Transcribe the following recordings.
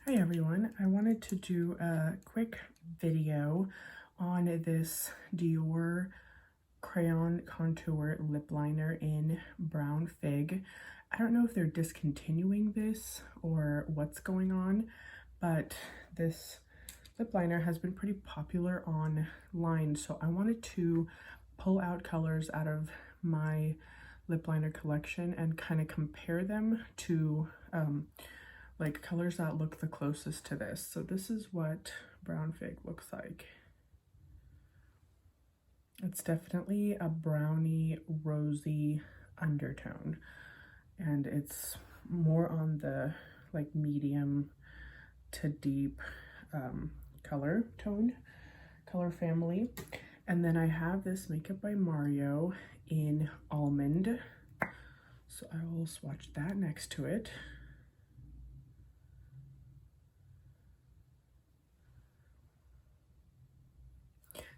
Hi everyone, I wanted to do a quick video on this Dior Crayon Contour Lip Liner in Brown Fig. I don't know if they're discontinuing this or what's going on, but this lip liner has been pretty popular online, so I wanted to pull out colors out of my lip liner collection and kind of compare them to like colors that look the closest to this. So this is what Brown Fig looks like. It's definitely a browny, rosy undertone, and it's more on the like medium to deep color family. And then I have this Makeup by Mario in Almond, so I will swatch that next to it.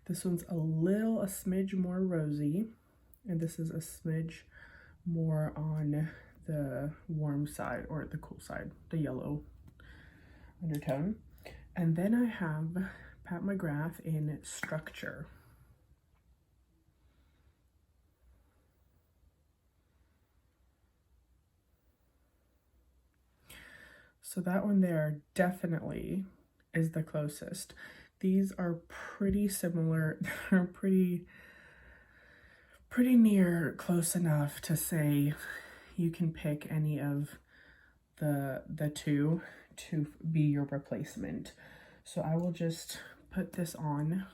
This one's a smidge more rosy, and this is a smidge more on the warm side or the cool side, the yellow undertone. And then I have Pat McGrath in Structure. So that one there definitely is the closest. These are pretty similar. They're pretty near close enough to say you can pick any of the two to be your replacement. So I will just put this on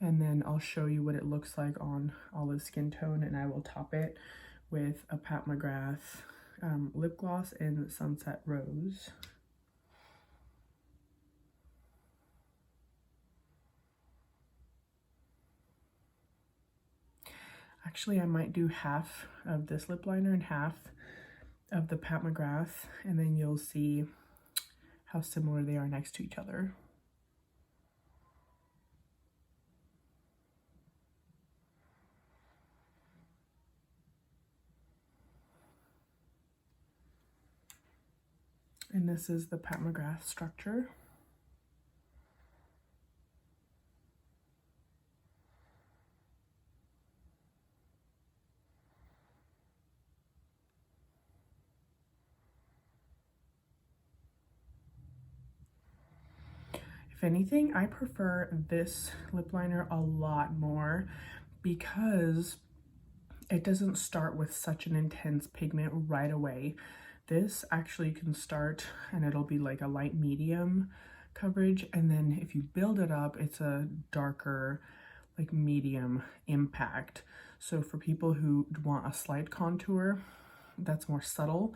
and then I'll show you what it looks like on olive skin tone, and I will top it with a Pat McGrath lip gloss in Sunset Rose. Actually, I might do half of this lip liner and half of the Pat McGrath, and then you'll see how similar they are next to each other. And this is the Pat McGrath Structure. If anything, I prefer this lip liner a lot more because it doesn't start with such an intense pigment right away. This actually can start and it'll be like a light medium coverage, and then if you build it up, it's a darker like medium impact. So for people who want a slight contour that's more subtle,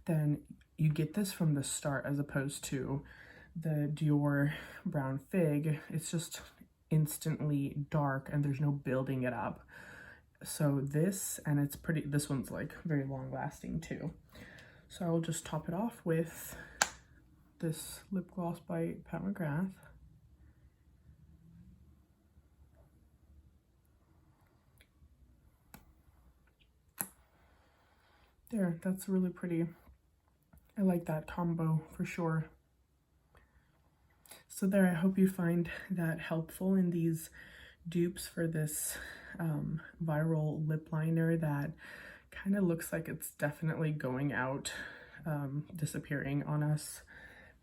then you get this from the start, as opposed to the Dior Brown Fig. It's just instantly dark and there's no building it up. So this, and it's pretty, this one's like very long lasting too. So I will just top it off with this lip gloss by Pat McGrath. There, that's really pretty. I like that combo for sure. So there, I hope you find that helpful in these dupes for this viral lip liner that kind of looks like it's definitely going out, disappearing on us,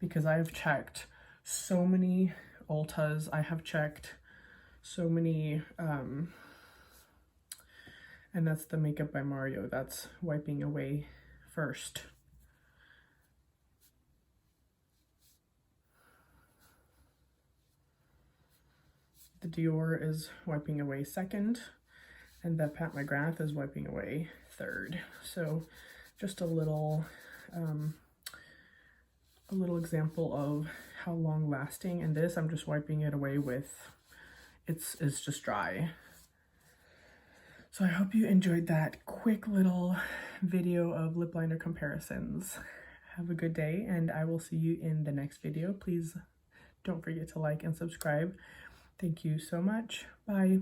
because I've checked so many Ultas, I have checked so many, and that's the Makeup by Mario that's wiping away first. The Dior is wiping away second, and the Pat McGrath is wiping away third. So just a little example of how long lasting. And this, I'm just wiping it away with, it's just dry. So I hope you enjoyed that quick little video of lip liner comparisons. Have a good day, and I will see you in the next video. Please don't forget to like and subscribe. Thank you so much. Bye.